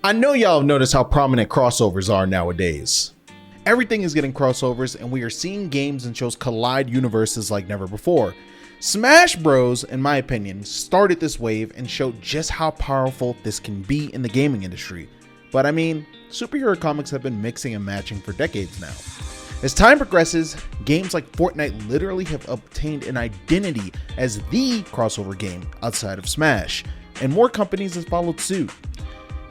I know y'all have noticed how prominent crossovers are nowadays. Everything is getting crossovers, and we are seeing games and shows collide universes like never before. Smash Bros, in my opinion, started this wave and showed just how powerful this can be in the gaming industry. But I mean, superhero comics have been mixing and matching for decades now. As time progresses, games like Fortnite literally have obtained an identity as the crossover game outside of Smash, and more companies have followed suit.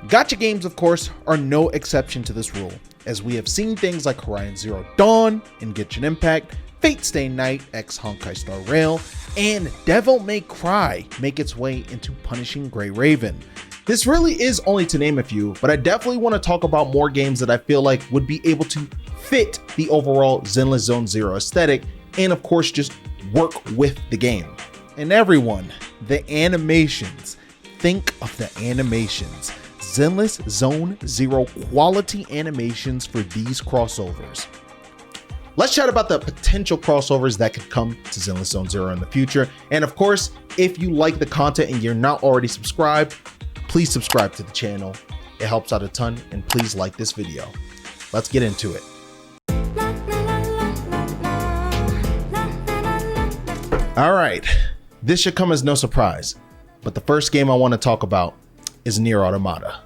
Gacha games, of course, are no exception to this rule, as we have seen things like Horizon Zero Dawn and Genshin Impact, Fate Stay Night x Honkai Star Rail, and Devil May Cry make its way into Punishing Gray Raven. This really is only to name a few, but I definitely want to talk about more games that I feel like would be able to fit the overall Zenless Zone Zero aesthetic, and of course just work with the game. And everyone, the animations. Think of the animations. Zenless Zone Zero quality animations for these crossovers. Let's chat about the potential crossovers that could come to Zenless Zone Zero in the future. And of course, if you like the content and you're not already subscribed, please subscribe to the channel. It helps out a ton, and please like this video. Let's get into it. All right, this should come as no surprise, but the first game I want to talk about is Nier Automata.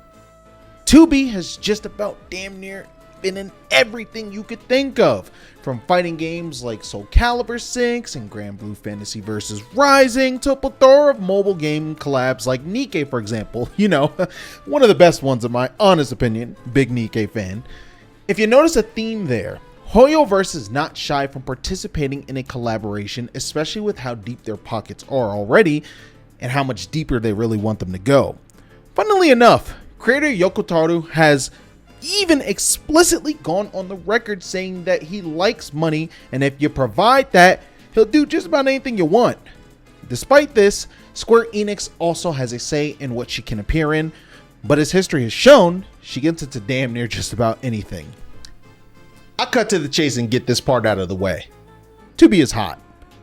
2B has just about damn near been in everything you could think of, from fighting games like Soul Calibur 6 and Grand Blue Fantasy vs. Rising to a plethora of mobile game collabs like NAKAT, for example. You know, one of the best ones in my honest opinion, big NAKAT fan. If you notice a theme there, Hoyoverse is not shy from participating in a collaboration, especially with how deep their pockets are already and how much deeper they really want them to go. Funnily enough, creator Yoko Taro has even explicitly gone on the record saying that he likes money, and if you provide that, he'll do just about anything you want. Despite this, Square Enix also has a say in what she can appear in, but as history has shown, she gets into damn near just about anything. I'll cut to the chase and get this part out of the way. 2B is hot.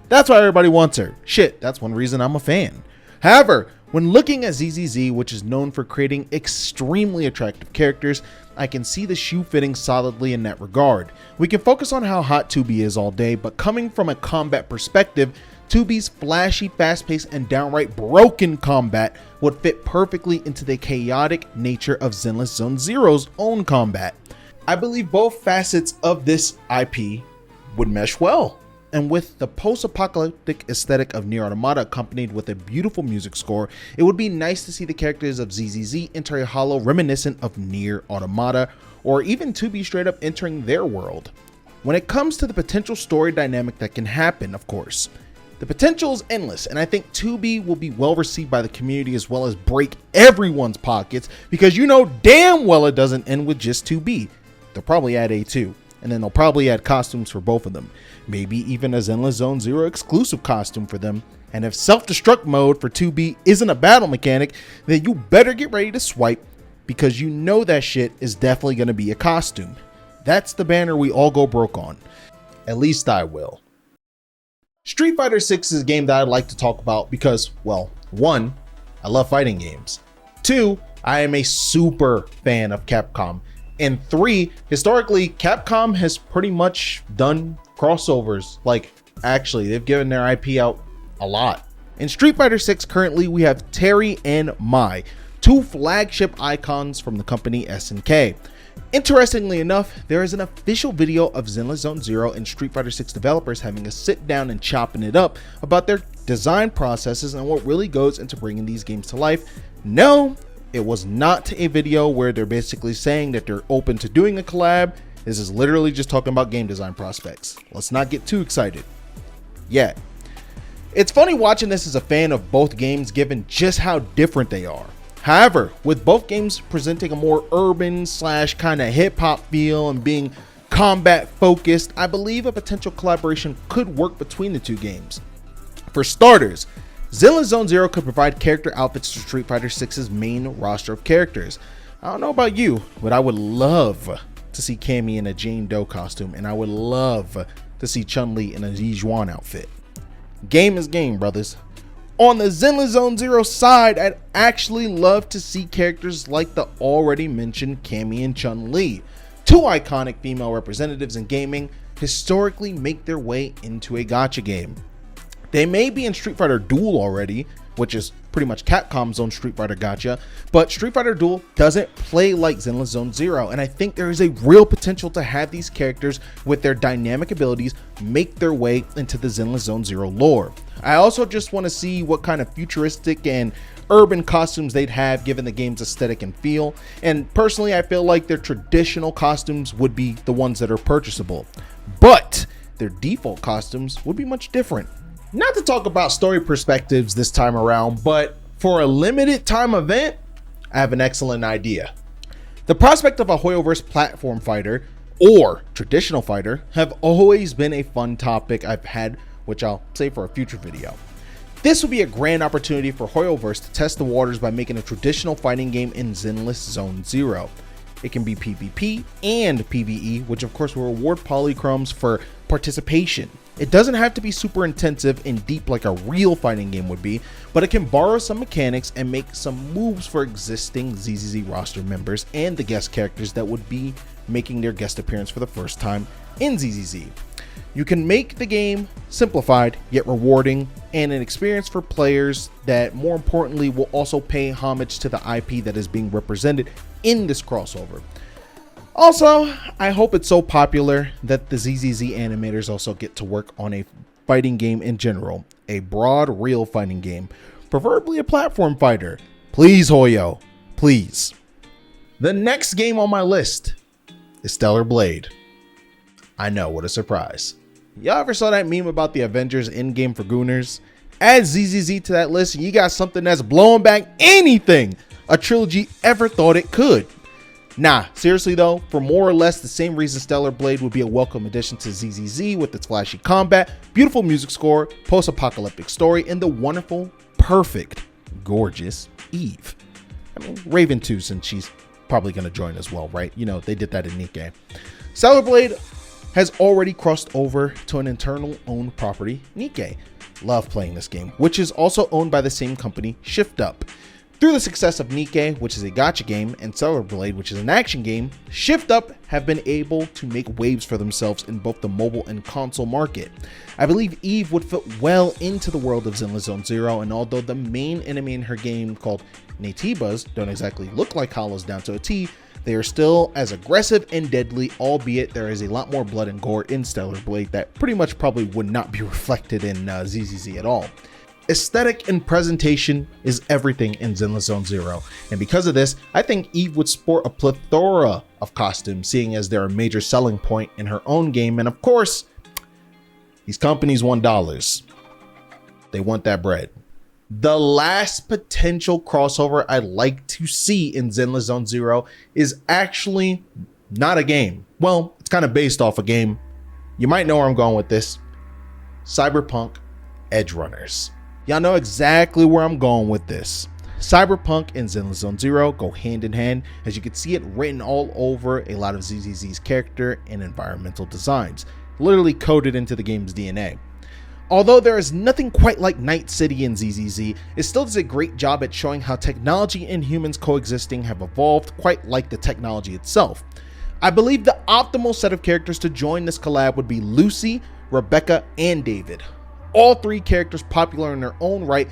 That's why everybody wants her. Shit, that's one reason I'm a fan. However, when looking at ZZZ, which is known for creating extremely attractive characters, I can see the shoe fitting solidly in that regard. We can focus on how hot 2B is all day, but coming from a combat perspective, 2B's flashy, fast-paced, and downright broken combat would fit perfectly into the chaotic nature of Zenless Zone Zero's own combat. I believe both facets of this IP would mesh well. And with the post-apocalyptic aesthetic of Nier Automata accompanied with a beautiful music score, it would be nice to see the characters of ZZZ enter a hollow reminiscent of Nier Automata, or even 2B straight up entering their world. When it comes to the potential story dynamic that can happen, of course, the potential is endless, and I think 2B will be well received by the community as well as break everyone's pockets, because you know damn well it doesn't end with just 2B. They'll probably add A2. And then they'll probably add costumes for both of them. Maybe even a Zenless Zone Zero exclusive costume for them. And if self-destruct mode for 2B isn't a battle mechanic, then you better get ready to swipe, because you know that shit is definitely going to be a costume. That's the banner we all go broke on. At least I will. Street Fighter 6 is a game that I'd like to talk about because, well, 1, I love fighting games. 2, I am a super fan of Capcom. And 3, historically, Capcom has pretty much done crossovers. Like, actually, they've given their IP out a lot. In Street Fighter 6, currently, we have Terry and Mai, 2 flagship icons from the company SNK. Interestingly enough, there is an official video of Zenless Zone Zero and Street Fighter 6 developers having a sit down and chopping it up about their design processes and what really goes into bringing these games to life. No, it was not a video where they're basically saying that they're open to doing a collab. This is literally just talking about game design prospects. Let's not get too excited yet. It's funny watching this as a fan of both games given just how different they are. However, with both games presenting a more urban / kind of hip hop feel and being combat focused, I believe a potential collaboration could work between the two games. For starters, Zenless Zone Zero could provide character outfits to Street Fighter 6's main roster of characters. I don't know about you, but I would love to see Cammy in a Jane Doe costume, and I would love to see Chun-Li in a Yi Zhuan outfit. Game is game, brothers. On the Zenless Zone Zero side, I'd actually love to see characters like the already mentioned Cammy and Chun-Li, two iconic female representatives in gaming, historically make their way into a gacha game. They may be in Street Fighter Duel already, which is pretty much Capcom's own Street Fighter gacha, but Street Fighter Duel doesn't play like Zenless Zone Zero, and I think there is a real potential to have these characters with their dynamic abilities make their way into the Zenless Zone Zero lore. I also just want to see what kind of futuristic and urban costumes they'd have given the game's aesthetic and feel, and personally I feel like their traditional costumes would be the ones that are purchasable, but their default costumes would be much different. Not to talk about story perspectives this time around, but for a limited time event, I have an excellent idea. The prospect of a Hoyoverse platform fighter or traditional fighter have always been a fun topic I've had, which I'll save for a future video. This would be a grand opportunity for Hoyoverse to test the waters by making a traditional fighting game in Zenless Zone Zero. It can be PvP and PvE, which of course will reward polychromes for participation. It doesn't have to be super intensive and deep like a real fighting game would be, but it can borrow some mechanics and make some moves for existing ZZZ roster members and the guest characters that would be making their guest appearance for the first time in ZZZ. You can make the game simplified yet rewarding and an experience for players that more importantly will also pay homage to the IP that is being represented in this crossover. Also, I hope it's so popular that the ZZZ animators also get to work on a fighting game in general, a broad, real fighting game, preferably a platform fighter. Please, Hoyo, please. The next game on my list is Stellar Blade. I know, what a surprise. Y'all ever saw that meme about the Avengers Endgame for Gooners? Add ZZZ to that list and you got something that's blowing back anything a trilogy ever thought it could. Nah, seriously though, for more or less the same reason Stellar Blade would be a welcome addition to ZZZ with its flashy combat, beautiful music score, post-apocalyptic story, and the wonderful, perfect, gorgeous Eve. I mean, Raven too, since she's probably going to join as well, right? You know, they did that in NAKAT. Stellar Blade has already crossed over to an internal owned property, NAKAT. Love playing this game, which is also owned by the same company, Shift Up. Through the success of NAKAT, which is a gacha game, and Stellar Blade, which is an action game, Shift Up have been able to make waves for themselves in both the mobile and console market. I believe Eve would fit well into the world of Zenless Zone Zero, and although the main enemy in her game called Natibas don't exactly look like hollows down to a T, they are still as aggressive and deadly, albeit there is a lot more blood and gore in Stellar Blade that pretty much probably would not be reflected in ZZZ at all. Aesthetic and presentation is everything in Zenless Zone Zero, and because of this, I think Eve would sport a plethora of costumes, seeing as they're a major selling point in her own game, and of course, these companies want dollars. They want that bread. The last potential crossover I'd like to see in Zenless Zone Zero is actually not a game. Well, it's kind of based off a game. You might know where I'm going with this. Cyberpunk Edgerunners. Y'all know exactly where I'm going with this. Cyberpunk and Zenless Zone Zero go hand in hand, as you can see it written all over a lot of ZZZ's character and environmental designs, literally coded into the game's DNA. Although there is nothing quite like Night City in ZZZ, it still does a great job at showing how technology and humans coexisting have evolved quite like the technology itself. I believe the optimal set of characters to join this collab would be Lucy, Rebecca, and David. All three characters popular in their own right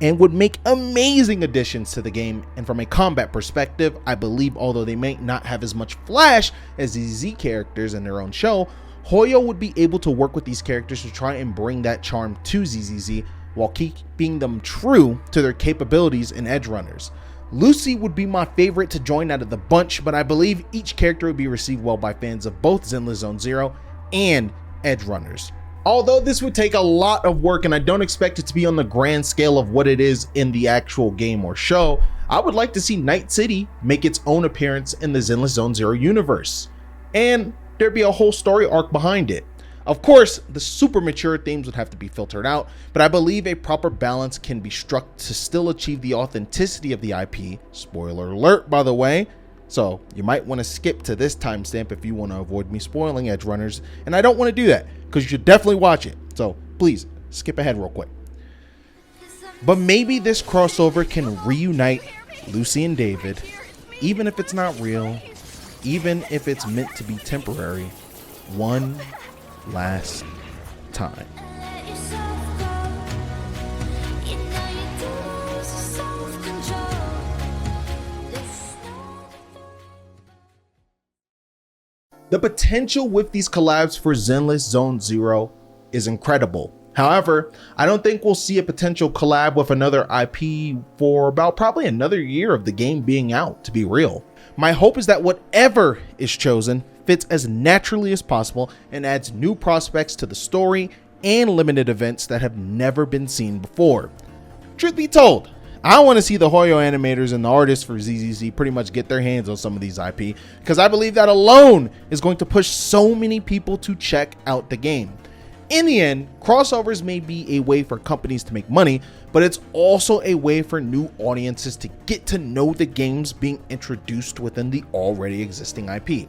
and would make amazing additions to the game, and from a combat perspective, I believe although they may not have as much flash as the ZZ characters in their own show, Hoyo would be able to work with these characters to try and bring that charm to ZZZ while keeping them true to their capabilities in Edgerunners. Lucy would be my favorite to join out of the bunch, but I believe each character would be received well by fans of both Zenless Zone Zero and Edgerunners. Although this would take a lot of work and I don't expect it to be on the grand scale of what it is in the actual game or show, I would like to see Night City make its own appearance in the Zenless Zone Zero universe, and there'd be a whole story arc behind it. Of course, the super mature themes would have to be filtered out, but I believe a proper balance can be struck to still achieve the authenticity of the IP. Spoiler alert, by the way. So you might want to skip to this timestamp if you want to avoid me spoiling Edgerunners, and I don't want to do that because you should definitely watch it. So please skip ahead real quick. But maybe this crossover can reunite Lucy and David, even if it's not real, even if it's meant to be temporary, one last time. The potential with these collabs for Zenless Zone Zero is incredible. However, I don't think we'll see a potential collab with another IP for about probably another year of the game being out, to be real. My hope is that whatever is chosen fits as naturally as possible and adds new prospects to the story and limited events that have never been seen before. Truth be told, I want to see the Hoyo animators and the artists for ZZZ pretty much get their hands on some of these IP, because I believe that alone is going to push so many people to check out the game. In the end, crossovers may be a way for companies to make money, but it's also a way for new audiences to get to know the games being introduced within the already existing IP.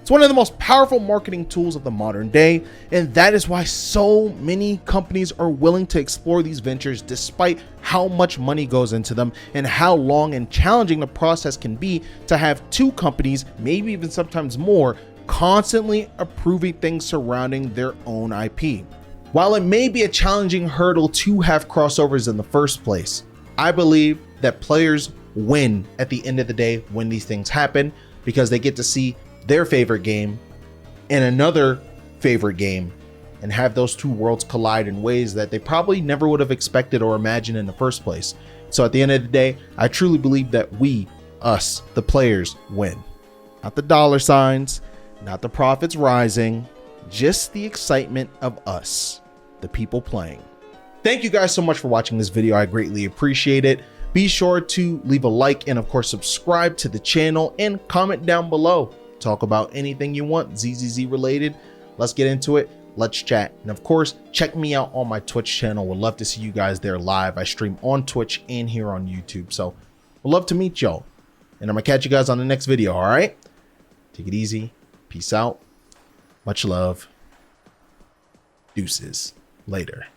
It's one of the most powerful marketing tools of the modern day, and that is why so many companies are willing to explore these ventures despite how much money goes into them and how long and challenging the process can be to have two companies, maybe even sometimes more, constantly approving things surrounding their own IP. While it may be a challenging hurdle to have crossovers in the first place, I believe that players win at the end of the day when these things happen, because they get to see their favorite game and another favorite game and have those two worlds collide in ways that they probably never would have expected or imagined in the first place. So at the end of the day, I truly believe that we, us, the players, win. Not the dollar signs, not the profits rising, just the excitement of us, the people playing. Thank you guys so much for watching this video. I greatly appreciate it. Be sure to leave a like and of course subscribe to the channel and comment down below. Talk about anything you want ZZZ related. Let's get into it. Let's chat. And of course, check me out on my Twitch channel. Would love to see you guys there live. I stream on Twitch and here on YouTube. So would love to meet y'all. And I'm gonna catch you guys on the next video. All right. Take it easy. Peace out. Much love. Deuces. Later.